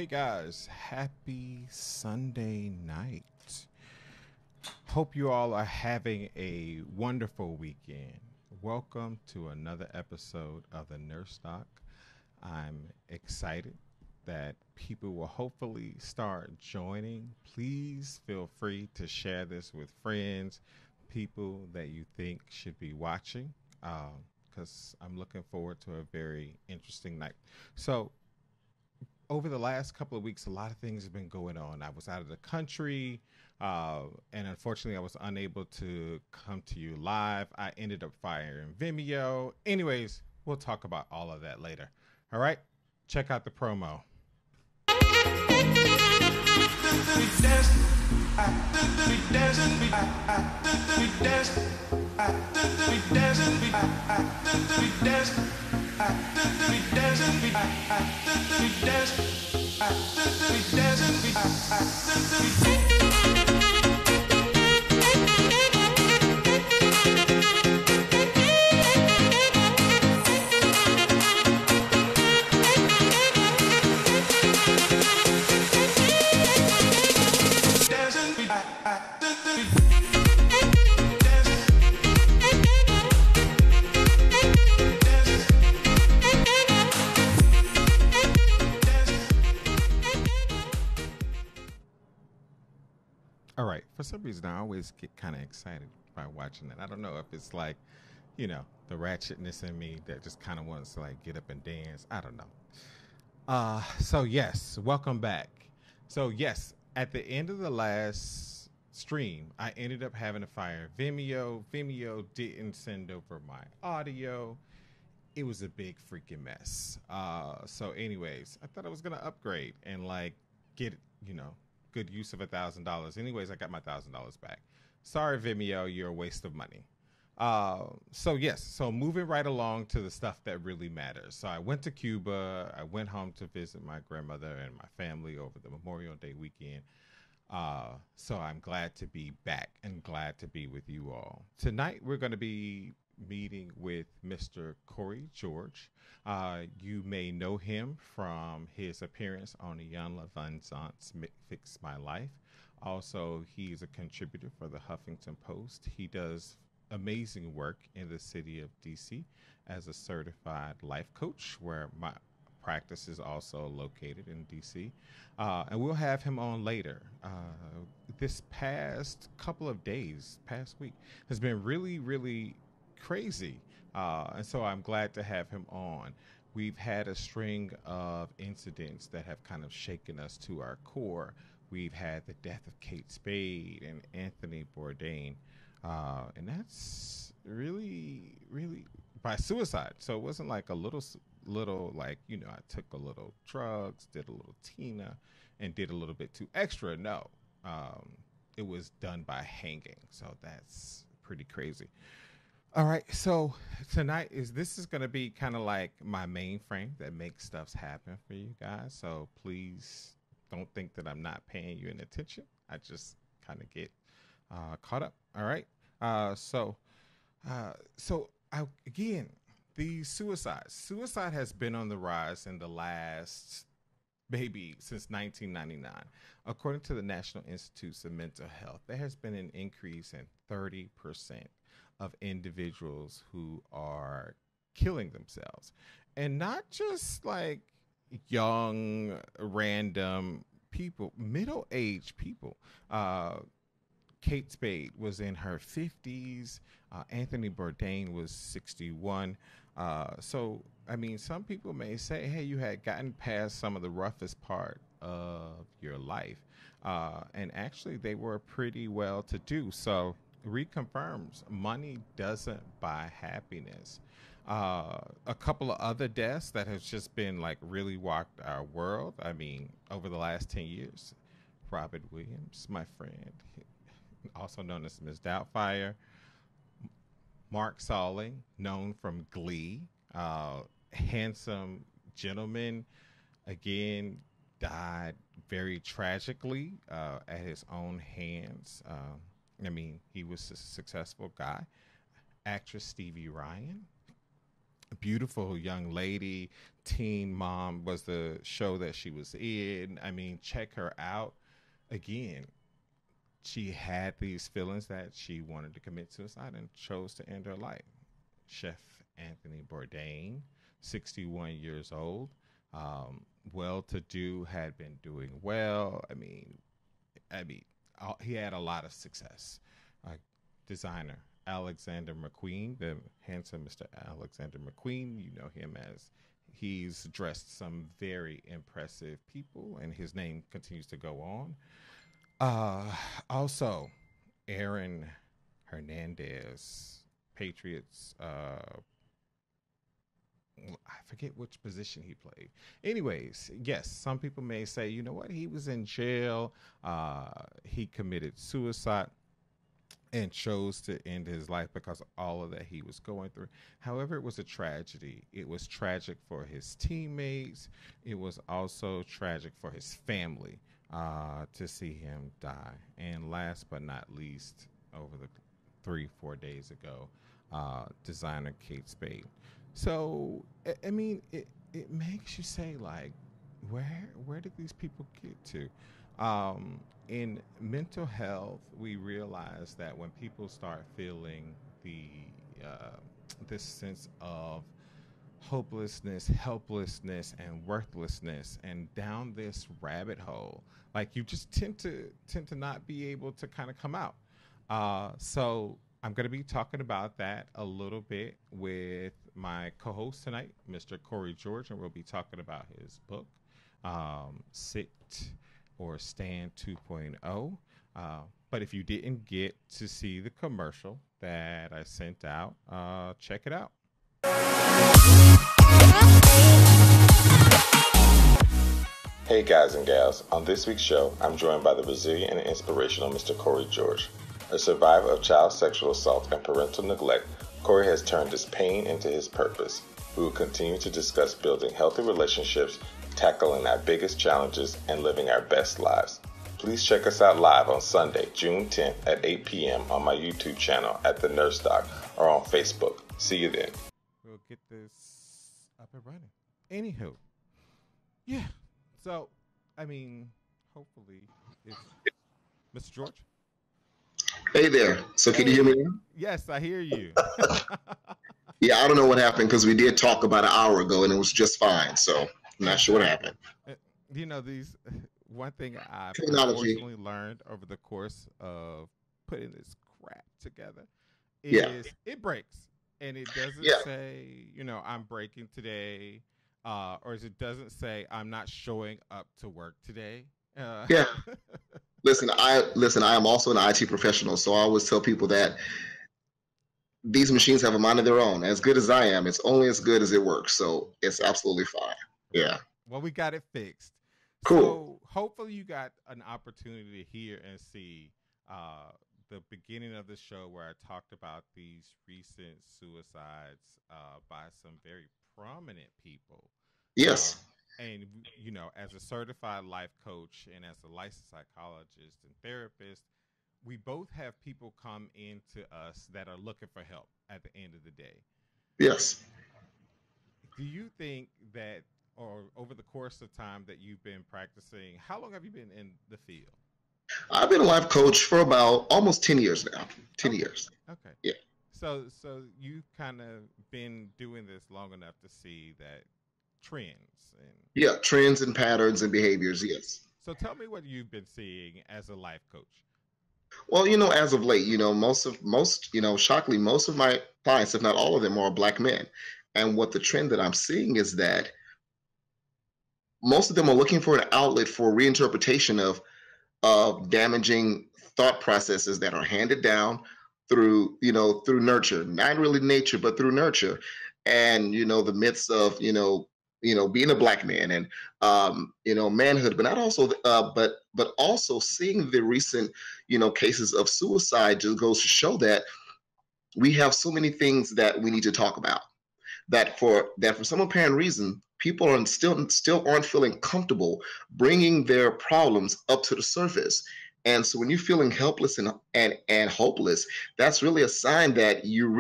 Hey guys, happy Sunday night. Hope you all are having a wonderful weekend. Welcome to another episode of the Nurse Doc. I'm excited that people will hopefully start joining. Please feel free to share this with friends, people that you think should be watching, because I'm looking forward to a very interesting night. So, over the last couple of weeks, a lot of things have been going on. I was out of the country, and unfortunately, I was unable to come to you live. I ended up firing Vimeo. Anyways, we'll talk about all of that later. All right, check out the promo. All right. For some reason, I always get kind of excited by watching that. I don't know if it's like, the ratchetness in me that just kind of wants to like get up and dance. I don't know. So yes, welcome back. So yes, at the end of the last stream, I ended up having to fire Vimeo. Vimeo didn't send over my audio. It was a big freaking mess. So anyways, I thought I was going to upgrade and like get, good use of $1,000. Anyways, I got my $1,000 back. Sorry, Vimeo, you're a waste of money. So moving right along to the stuff that really matters. So I went to Cuba. I went home to visit my grandmother and my family over the Memorial Day weekend. So I'm glad to be back and glad to be with you all. Tonight, we're going to be meeting with Mr. Cory George. You may know him from his appearance on Iyanla Van Zant's Fix My Life. Also, he's a contributor for the Huffington Post. He does amazing work in the city of DC as a certified life coach, where my practice is also located in DC. And we'll have him on later. This past week, has been really, really crazy. And so I'm glad to have him on. We've had a string of incidents that have kind of shaken us to our core. We've had the death of Kate Spade and Anthony Bourdain. And that's really, really by suicide. So it wasn't like a little like, I took a little drugs, did a little Tina, and did a little bit too extra. No, it was done by hanging. So that's pretty crazy. All right, so tonight this is going to be kind of like my mainframe that makes stuff happen for you guys. So please don't think that I'm not paying you any attention. I just kind of get caught up. All right. Again, these suicides. Suicide has been on the rise in the last maybe since 1999. According to the National Institutes of Mental Health, there has been an increase in 30% of individuals who are killing themselves, and not just like young random people, middle-aged people. Kate Spade was in her 50s. Anthony Bourdain was 61. So I mean, some people may say, hey, you had gotten past some of the roughest part of your life, and actually they were pretty well to do. So reconfirms money doesn't buy happiness. A couple of other deaths that has just been like really walked our world. I mean, over the last 10 years, Robert Williams, my friend, also known as Ms. Doubtfire, Mark Salling, known from Glee, handsome gentleman, again, died very tragically at his own hands. I mean, he was a successful guy. Actress Stevie Ryan, beautiful young lady. Teen Mom was the show that she was in. I mean, check her out. Again, she had these feelings that she wanted to commit suicide and chose to end her life. Chef Anthony Bourdain, 61 years old, um, well to do, had been doing well. He had a lot of success. Uh, Designer Alexander McQueen, the handsome Mr. Alexander McQueen, you know him as he's dressed some very impressive people, and his name continues to go on. Also, Aaron Hernandez, Patriots. I forget which position he played. Anyways, yes, some people may say, you know what, he was in jail. He committed suicide and chose to end his life because of all of that he was going through. However, it was a tragedy. It was tragic for his teammates. It was also tragic for his family to see him die. And last but not least, over the 3-4 days ago, designer Kate Spade. So, I mean, it makes you say, like, where did these people get to? In mental health, we realize that when people start feeling the this sense of hopelessness, helplessness, and worthlessness, and down this rabbit hole, like you just tend to not be able to kind of come out. So I'm going to be talking about that a little bit with my co-host tonight, Mr. Cory George, and we'll be talking about his book, Sit or Stand 2.0. But if you didn't get to see the commercial that I sent out, check it out. Hey guys and gals, on this week's show, I'm joined by the resilient and inspirational Mr. Cory George. A survivor of child sexual assault and parental neglect, Cory has turned his pain into his purpose. We will continue to discuss building healthy relationships, tackling our biggest challenges, and living our best lives. Please check us out live on Sunday, June 10th at 8 p.m. on my YouTube channel at The Nurse Doc or on Facebook. See you then. We'll get this up and running. Anywho, yeah. So, I mean, hopefully, it's Mr. George. Hey there. So can you hear me now? Yes, I hear you. Yeah, I don't know what happened because we did talk about an hour ago and it was just fine. So I'm not sure what happened. You know, one thing I've Technology. unfortunately learned over the course of putting this crap together is it breaks. And it doesn't say, I'm breaking today. Or it doesn't say I'm not showing up to work today. Yeah. Listen, I am also an IT professional, so I always tell people that these machines have a mind of their own. As good as I am, it's only as good as it works. So it's absolutely fine. Yeah. Well, we got it fixed. Cool. So hopefully you got an opportunity to hear and see the beginning of the show where I talked about these recent suicides by some very prominent people. Yes. And, as a certified life coach and as a licensed psychologist and therapist, we both have people come into us that are looking for help at the end of the day. Yes. Do you think that, or over the course of time that you've been practicing, how long have you been in the field? I've been a life coach for about almost 10 years now. 10 years. Okay. Yeah. So you've kind of been doing this long enough to see that trends and trends and patterns and behaviors. Yes. So tell me what you've been seeing as a life coach. Well, as of late, shockingly, most of my clients, if not all of them, are Black men. And what the trend that I'm seeing is that most of them are looking for an outlet for reinterpretation of damaging thought processes that are handed down through nurture, not really nature, but through nurture. And, the myths of, being a Black man and, manhood, but not also, but also seeing the recent, cases of suicide just goes to show that we have so many things that we need to talk about. That for some apparent reason, people are still aren't feeling comfortable bringing their problems up to the surface. And so when you're feeling helpless and hopeless, that's really a sign that you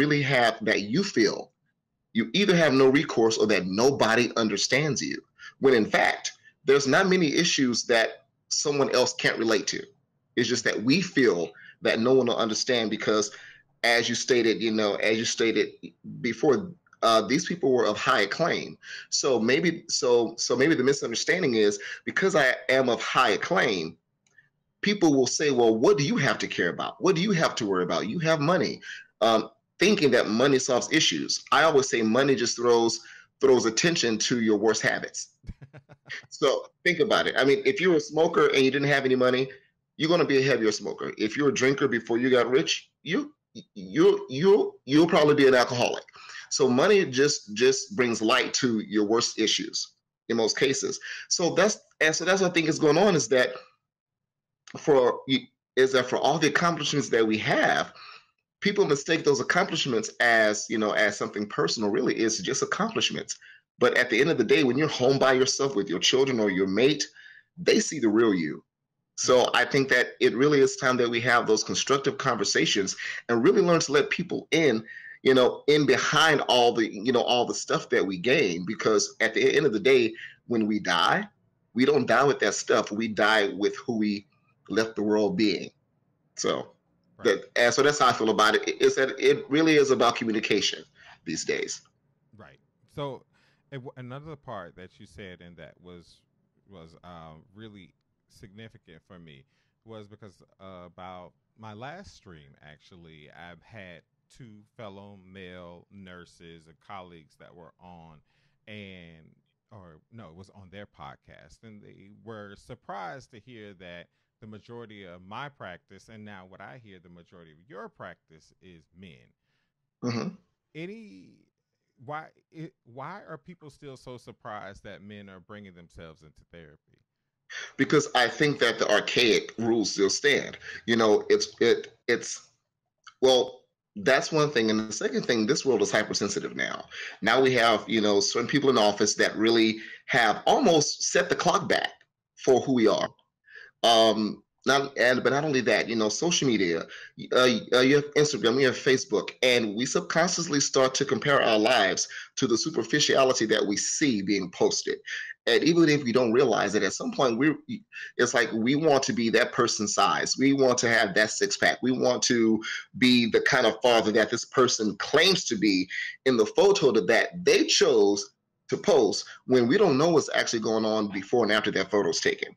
feel You either have no recourse or that nobody understands you. When in fact, there's not many issues that someone else can't relate to. It's just that we feel that no one will understand because, as you stated, as you stated before, these people were of high acclaim. So maybe the misunderstanding is because I am of high acclaim, people will say, well, what do you have to care about? What do you have to worry about? You have money. Thinking that money solves issues. I always say money just throws attention to your worst habits. So think about it. I mean, if you're a smoker and you didn't have any money, you're going to be a heavier smoker. If you're a drinker before you got rich, you'll probably be an alcoholic. So money just brings light to your worst issues in most cases. So that's what I think is going on, is that for all the accomplishments that we have, people mistake those accomplishments as something personal. Really, it's just accomplishments. But at the end of the day, when you're home by yourself with your children or your mate, they see the real you. So I think that it really is time that we have those constructive conversations and really learn to let people in behind all the stuff that we gain. Because at the end of the day, when we die, we don't die with that stuff. We die with who we left the world being. So, Right. so that's how I feel about it. Is that it really is about communication these days. Right. So another part that you said in that was really significant for me was because about my last stream, actually, I've had two fellow male nurses and colleagues that were on, and or no, it was on their podcast, and they were surprised to hear that the majority of my practice, and now what I hear, the majority of your practice is men. Mm-hmm. Any why are people still so surprised that men are bringing themselves into therapy? Because I think that the archaic rules still stand. It's well, that's one thing. And the second thing, this world is hypersensitive now. Now we have, certain people in office that really have almost set the clock back for who we are. But not only that, social media, you have Instagram, you have Facebook, and we subconsciously start to compare our lives to the superficiality that we see being posted. And even if we don't realize it, at some point it's like we want to be that person's size. We want to have that six pack. We want to be the kind of father that this person claims to be in the photo that they chose to post, when we don't know what's actually going on before and after that photo is taken.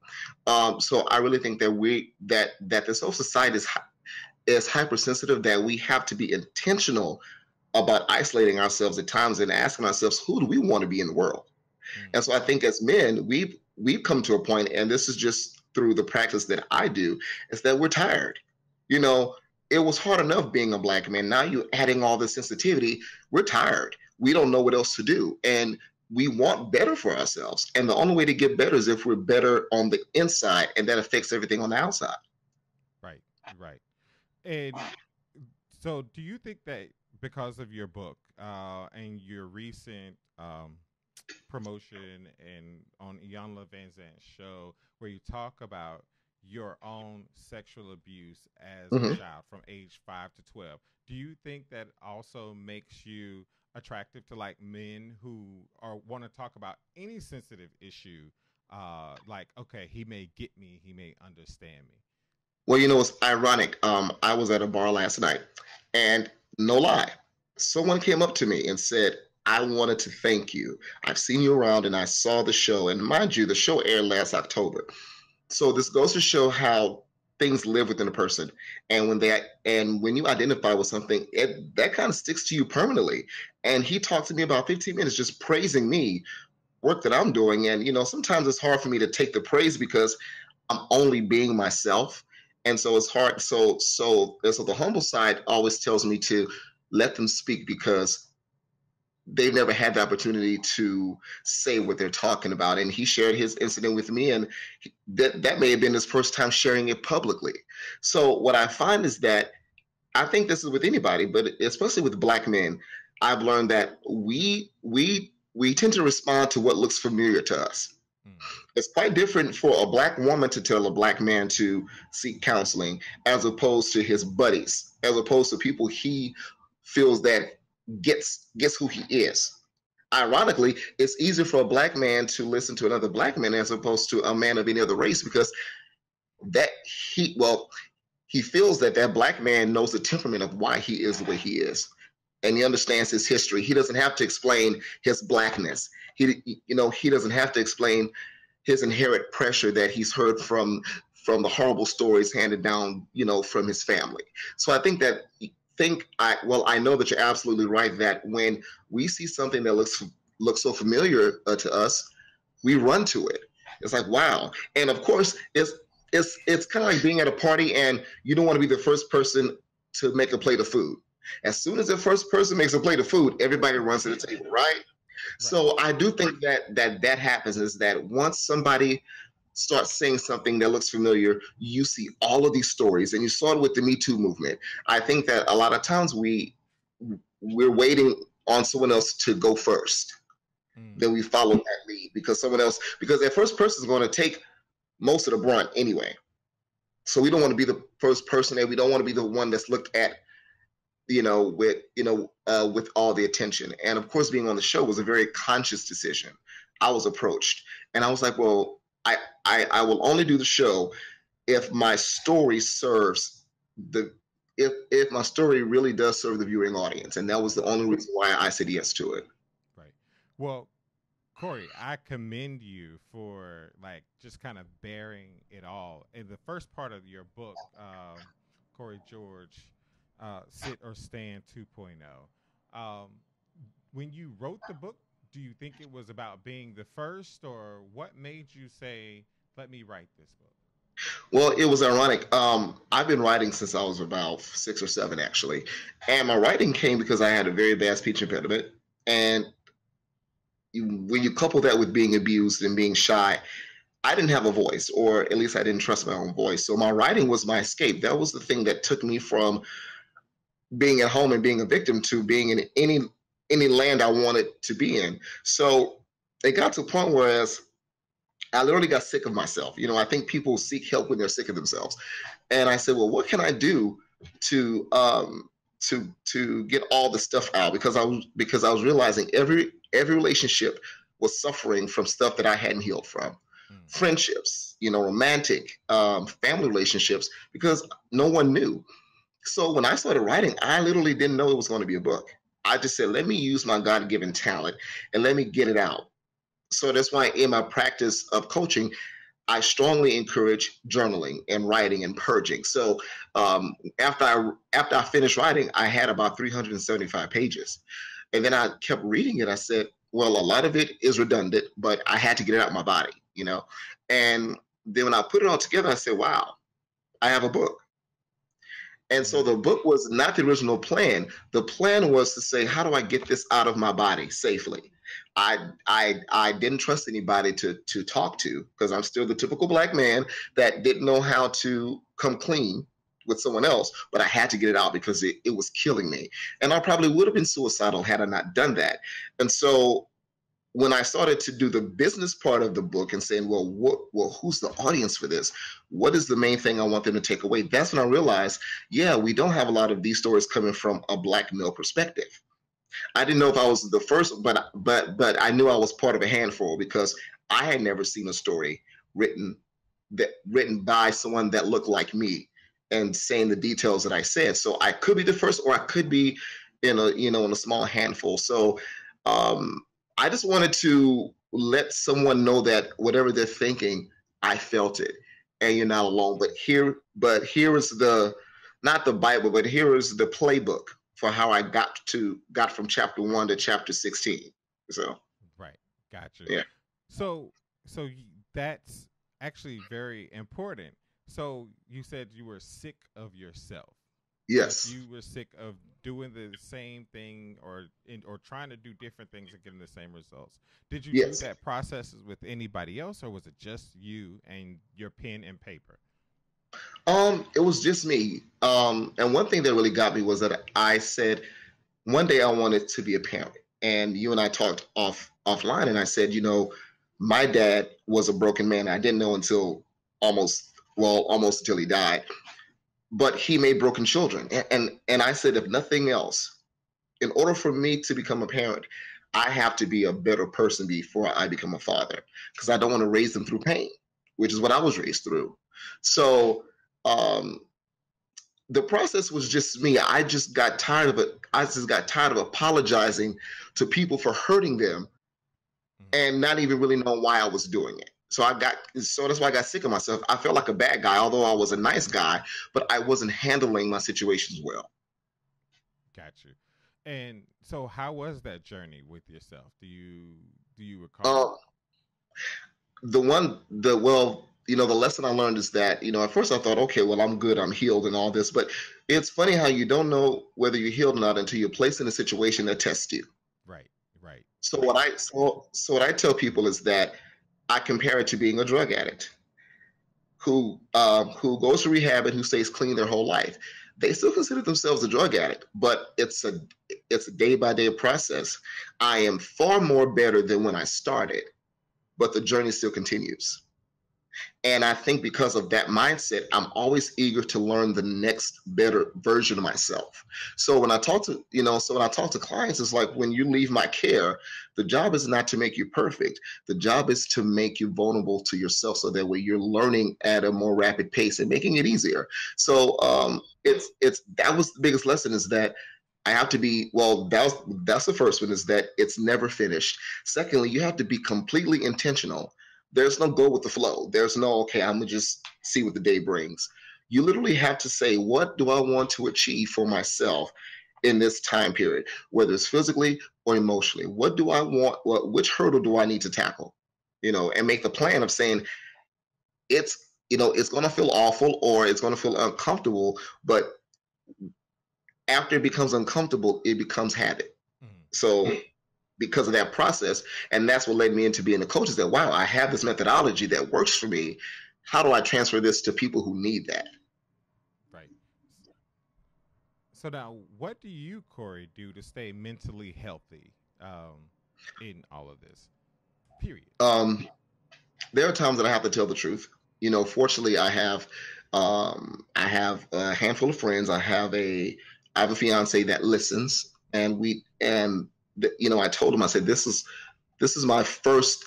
So I really think that this whole society is hypersensitive, that we have to be intentional about isolating ourselves at times and asking ourselves, who do we want to be in the world? And so I think as men, we've come to a point, and this is just through the practice that I do, is that we're tired. It was hard enough being a Black man. Now you're adding all this sensitivity. We're tired. We don't know what else to do. And we want better for ourselves. And the only way to get better is if we're better on the inside, and that affects everything on the outside. Right, right. And so do you think that because of your book and your recent promotion and on Iyanla Van Zant's show, where you talk about your own sexual abuse as Mm-hmm. a child from age 5 to 12, do you think that also makes you attractive to like men who want to talk about any sensitive issue? Like, okay, he may get me, he may understand me. Well, it's ironic. I was at a bar last night, and no lie, someone came up to me and said, I wanted to thank you. I've seen you around and I saw the show. And mind you, the show aired last October. So this goes to show how things live within a person. And when you identify with something, that kind of sticks to you permanently. And he talked to me about 15 minutes just praising me, work that I'm doing. And, sometimes it's hard for me to take the praise because I'm only being myself. And so it's hard. So the humble side always tells me to let them speak, because they've never had the opportunity to say what they're talking about. And he shared his incident with me, and that may have been his first time sharing it publicly. So what I find is that I think this is with anybody, but especially with Black men, I've learned that we tend to respond to what looks familiar to us. It's quite different for a Black woman to tell a Black man to seek counseling as opposed to his buddies, as opposed to people he feels that gets who he is. Ironically, it's easier for a black man to listen to another black man as opposed to a man of any other race, because that he feels that that black man knows the temperament of why he is the way he is, and he understands his history. He doesn't have to explain his blackness. He doesn't have to explain his inherent pressure that he's heard from the horrible stories handed down, from his family. So I think that I know that you're absolutely right, that when we see something that looks so familiar to us, we run to it. It's like, wow. And of course, it's kind of like being at a party and you don't want to be the first person to make a plate of food. As soon as the first person makes a plate of food, everybody runs to the table, right? So I do think that happens, is that once somebody starts saying something that looks familiar, you see all of these stories, and you saw it with the Me Too movement. I think that a lot of times we're waiting on someone else to go first. Then we follow that lead because that first person is going to take most of the brunt anyway. So we don't want to be the first person there. We don't want to be the one that's looked at, with all the attention. And of course, being on the show was a very conscious decision. I was approached and I was like, well, I will only do the show if my story if my story really does serve the viewing audience. And that was the only reason why I said yes to it. Right. Well, Cory, I commend you for just kind of bearing it all. In the first part of your book, Cory George, Sit or Stand 2.0. When you wrote the book, do you think it was about being the first, or what made you say, let me write this book? Well, it was ironic. I've been writing since I was about 6 or 7, actually. And my writing came because I had a very bad speech impediment. And when you couple that with being abused and being shy, I didn't have a voice, or at least I didn't trust my own voice. So my writing was my escape. That was the thing that took me from being at home and being a victim to being in any land I wanted to be in. So it got to a point where I literally got sick of myself. I think people seek help when they're sick of themselves. And I said, well, what can I do to get all the stuff out? Because I was realizing every relationship was suffering from stuff that I hadn't healed from. Friendships, romantic, family relationships, because no one knew. So when I started writing, I literally didn't know it was going to be a book. I just said, let me use my God-given talent and let me get it out. So that's why in my practice of coaching, I strongly encourage journaling and writing and purging. So after I finished writing, I had about 375 pages. And then I kept reading it. I said, well, a lot of it is redundant, but I had to get it out of my body, And then when I put it all together, I said, wow, I have a book. And so the book was not the original plan. The plan was to say, how do I get this out of my body safely? I didn't trust anybody to talk to, because I'm still the typical black man that didn't know how to come clean with someone else, but I had to get it out because it was killing me. And I probably would have been suicidal had I not done that. And so when I started to do the business part of the book and saying, well, who's the audience for this? What is the main thing I want them to take away? That's when I realized, we don't have a lot of these stories coming from a black male perspective. I didn't know if I was the first, but I knew I was part of a handful, because I had never seen a story written by someone that looked like me and saying the details that I said. So I could be the first, or I could be in a small handful. So I just wanted to let someone know that whatever they're thinking, I felt it, and you're not alone. But here is not the Bible, but here is the playbook for how I got from chapter 1 to chapter 16. So right, gotcha. Yeah. So that's actually very important. So you said you were sick of yourself. Yes. You were sick of doing the same thing or trying to do different things and getting the same results. Did you do that process with anybody else, or was it just you and your pen and paper? It was just me. And one thing that really got me was that I said one day I wanted to be a parent. And you and I talked offline, and I said, my dad was a broken man. I didn't know until almost until he died. But he made broken children. And I said, if nothing else, in order for me to become a parent, I have to be a better person before I become a father, because I don't want to raise them through pain, which is what I was raised through. So um, the process was just me. I just got tired of it. I just got tired of apologizing to people for hurting them and not even really knowing why I was doing it. So that's why I got sick of myself. I felt like a bad guy, although I was a nice guy, but I wasn't handling my situations well. Got you. And so, how was that journey with yourself? Do you recall? Uh, the lesson I learned is that, at first I thought, okay, well, I'm good, I'm healed and all this, but it's funny how you don't know whether you're healed or not until you're placed in a situation that tests you. Right, right, So right. what I tell people is that I compare it to being a drug addict who goes to rehab and who stays clean their whole life. They still consider themselves a drug addict, but it's a day by day process. I am far more better than when I started, but the journey still continues. And I think because of that mindset, I'm always eager to learn the next better version of myself. So when I talk to clients, it's like, when you leave my care, the job is not to make you perfect. The job is to make you vulnerable to yourself, so that way you're learning at a more rapid pace and making it easier. So it's that was the biggest lesson, is that I have to be, well, that's the first one, is that it's never finished. Secondly, you have to be completely intentional. There's no go with the flow. There's no, okay, I'm gonna just see what the day brings. You literally have to say, what do I want to achieve for myself in this time period, whether it's physically or emotionally? What do I want? Which hurdle do I need to tackle? And make the plan of saying, it's gonna feel awful, or it's gonna feel uncomfortable, but after it becomes uncomfortable, it becomes habit. Mhm. So because of that process, and that's what led me into being a coach, is that, wow, I have this methodology that works for me. How do I transfer this to people who need that? Right. So now, what do you, Corey, do to stay mentally healthy in all of this? Period. Um, there are times that I have to tell the truth. Fortunately, I have a handful of friends. I have a fiance that listens, and I told him, I said, this is my first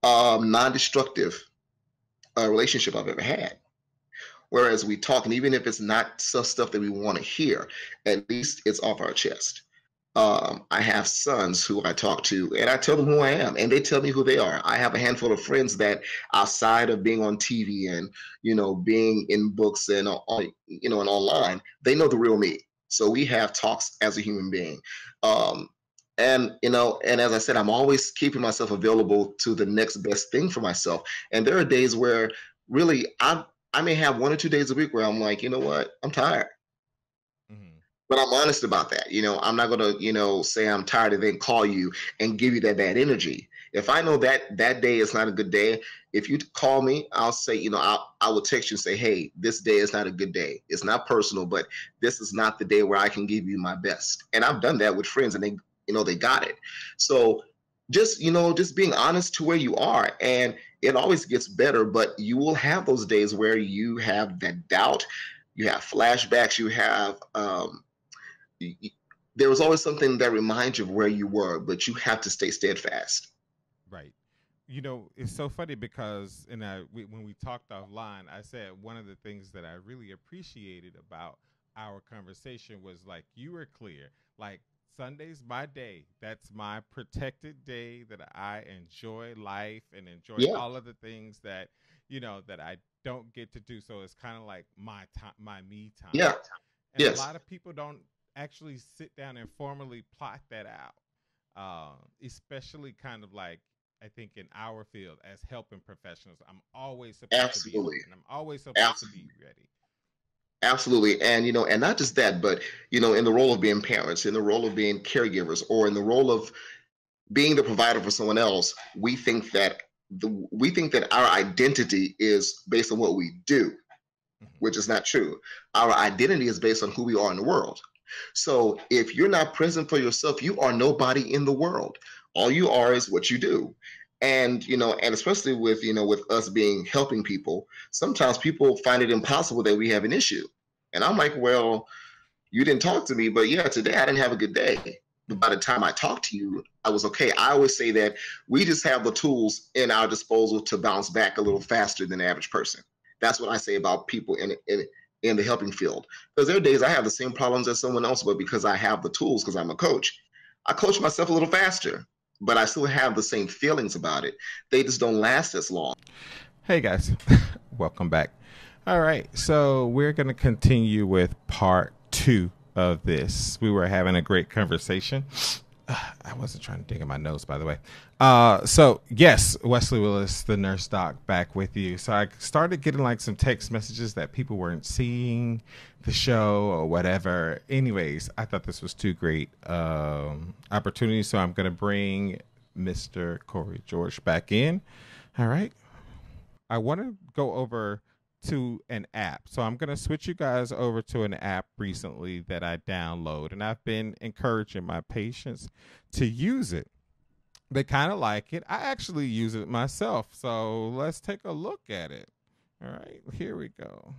non-destructive relationship I've ever had. Whereas we talk, and even if it's not stuff that we want to hear, at least it's off our chest. I have sons who I talk to, and I tell them who I am, and they tell me who they are. I have a handful of friends that, outside of being on TV and being in books and and online, they know the real me. So we have talks as a human being. Um, and as I said, I'm always keeping myself available to the next best thing for myself. And there are days where, really, I may have 1 or 2 days a week where I'm like, you know what, I'm tired. Hmm. But I'm honest about that. I'm not gonna, say I'm tired and then call you and give you that bad energy. If I know that that day is not a good day, if you call me, I'll say, I will text you and say, hey, this day is not a good day. It's not personal, but this is not the day where I can give you my best. And I've done that with friends, and they got it. So just being honest to where you are, and it always gets better, but you will have those days where you have that doubt, you have flashbacks, there was always something that reminds you of where you were, but you have to stay steadfast. Right. It's so funny because when we talked offline, I said one of the things that I really appreciated about our conversation was, like, you were clear. Like, Sunday's my day. That's my protected day that I enjoy life and enjoy Yeah, all of the things that I don't get to do. So it's kind of like my time, my me time. yeah, And a yes, lot of people don't actually sit down and formally plot that out, especially kind of like, I think, in our field as helping professionals. I'm always supposed to be on, absolutely, and I'm always supposed to absolutely, be ready. absolutely. And not just that, but in the role of being parents, in the role of being caregivers, or in the role of being the provider for someone else, we think that our identity is based on what we do, Hmm. which is not true. Our identity is based on who we are in the world. So if you're not present for yourself, you are nobody in the world. All you are is what you do. And especially with us being helping people, sometimes people find it impossible that we have an issue. And I'm like, well, You didn't talk to me, but yeah, today I didn't have a good day. But by the time I talked to you, I was okay. I always say that we just have the tools in our disposal to bounce back a little faster than the average person. That's what I say about people in the helping field. Because there are days I have the same problems as someone else, but because I have the tools, because I'm a coach, I coach myself a little faster, but I still have the same feelings about it. They just don't last as long. Hey guys, welcome back. All right, so we're going to continue with part 2 of this. We were having a great conversation. I wasn't trying to dig in my nose, by the way. So yes, Wesley Willis, the nurse doc, back with you. So I started getting like some text messages that people weren't seeing the show or whatever. Anyways, I thought this was too great opportunity. So I'm going to bring Mr. Cory George back in. All right. I want to go over to an app. So I'm going to switch you guys over to an app recently that I download, and I've been encouraging my patients to use it. They kind of like it. I actually use it myself. So let's take a look at it. All right, here we go.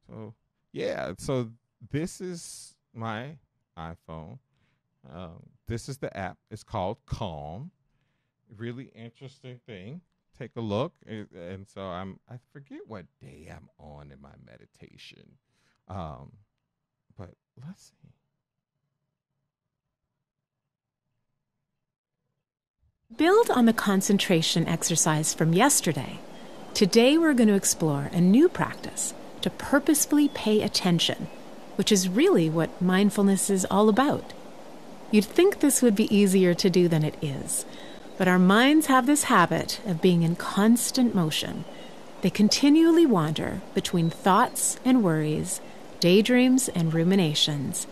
So yeah, so this is my iPhone. This is the app. It's called Calm. Really interesting thing. Take a look. And so I forget what day I'm on in my meditation. But let's see. Build on the concentration exercise from yesterday. Today we're going to explore a new practice to purposefully pay attention, which is really what mindfulness is all about. You'd think this would be easier to do than it is. But our minds have this habit of being in constant motion. They continually wander between thoughts and worries, daydreams and ruminations.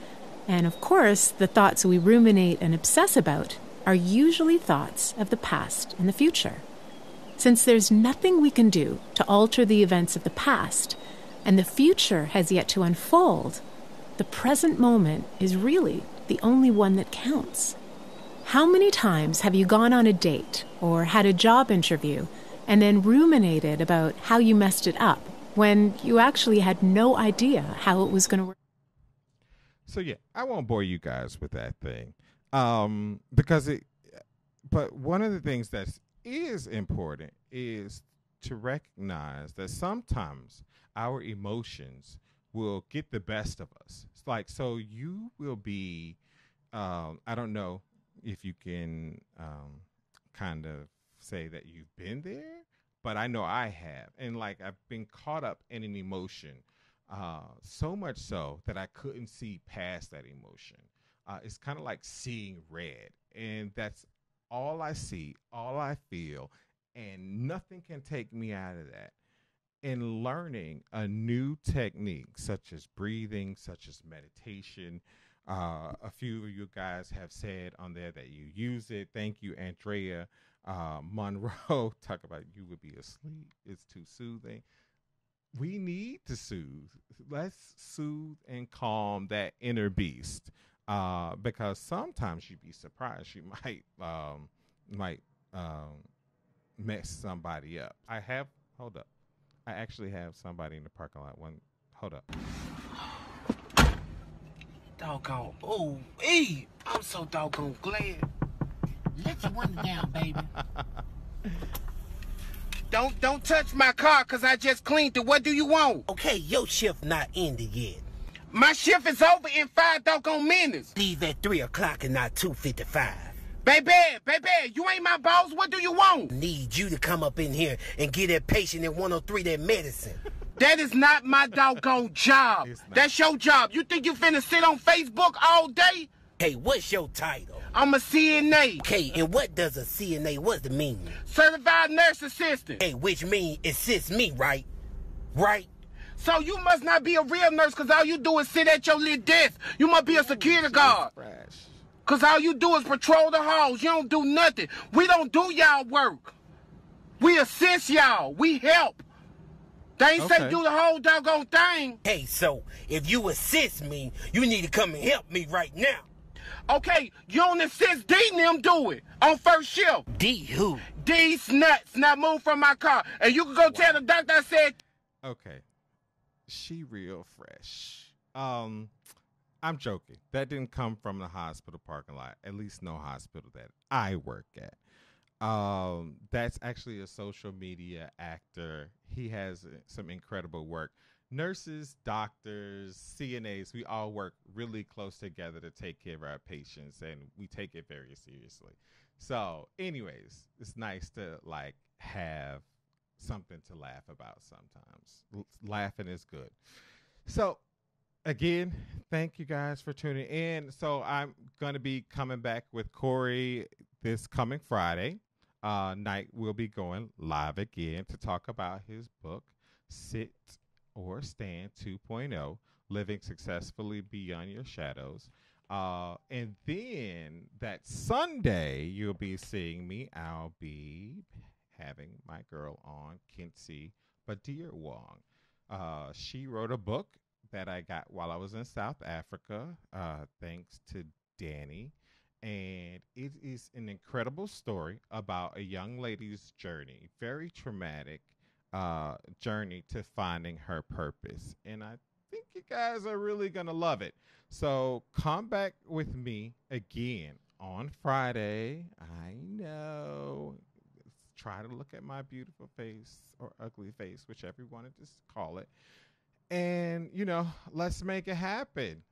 And of course, the thoughts we ruminate and obsess about are usually thoughts of the past and the future. Since there's nothing we can do to alter the events of the past, and the future has yet to unfold, the present moment is really the only one that counts. How many times have you gone on a date or had a job interview and then ruminated about how you messed it up when you actually had no idea how it was going to work? So yeah, I won't bore you guys with that thing. But one of the things that is important is to recognize that sometimes our emotions will get the best of us. It's like, so you will be, I don't know if you can kind of say that you've been there, but I know I have. And like, I've been caught up in an emotion, so much so that I couldn't see past that emotion. It's kind of like seeing red, and that's all I see, all I feel, and nothing can take me out of that. In learning a new technique, such as breathing, such as meditation, a few of you guys have said on there that you use it. Thank you, Andrea Monroe. Talk about you would be asleep. It's too soothing. We need to soothe. Let's soothe and calm that inner beast. Because sometimes you'd be surprised. You might mess somebody up. Hold up. I actually have somebody in the parking lot. Hold up. Doggone. Oh, I'm so doggone glad. Let your window down, baby. Don't touch my car, cause I just cleaned it. What do you want? Okay, your shift not ended yet. My shift is over in 5 doggone minutes. Leave at 3 o'clock and not 2:55. Baby, you ain't my boss. What do you want? Need you to come up in here and get that patient at 103 that medicine. That is not my doggone job. That's your job. You think you finna sit on Facebook all day? Hey, what's your title? I'm a CNA. Okay, and what does a CNA, what's the meaning? Certified Nurse Assistant. Hey, which mean assist me, right? Right? So you must not be a real nurse, because all you do is sit at your little desk. You must be a security guard. Because all you do is patrol the halls. You don't do nothing. We don't do y'all work. We assist y'all. We help. They ain't say do the whole doggone thing. Hey, so if you assist me, you need to come and help me right now. Okay, you don't assist D and them do it on first shift. D who? D's nuts. Now move from my car. And you can go tell the doctor I said. Okay. She real fresh. I'm joking. That didn't come from the hospital parking lot. At least no hospital that I work at. That's actually a social media actor. He has some incredible work. Nurses, doctors, CNAs, we all work really close together to take care of our patients, and we take it very seriously. So, anyways, it's nice to like have something to laugh about sometimes. Laughing is good. So, again, thank you guys for tuning in. So, I'm going to be coming back with Cory this coming Friday night. We'll be going live again to talk about his book, Sit or Stand 2.0, Living Successfully Beyond Your Shadows. And then that Sunday, you'll be seeing me. I'll be having my girl on, Kinsey Badir Wong. She wrote a book that I got while I was in South Africa, thanks to Danny. And it is an incredible story about a young lady's journey, very traumatic journey to finding her purpose. And I think you guys are really going to love it. So come back with me again on Friday. I know. Try to look at my beautiful face or ugly face, whichever you want to just call it. And, let's make it happen.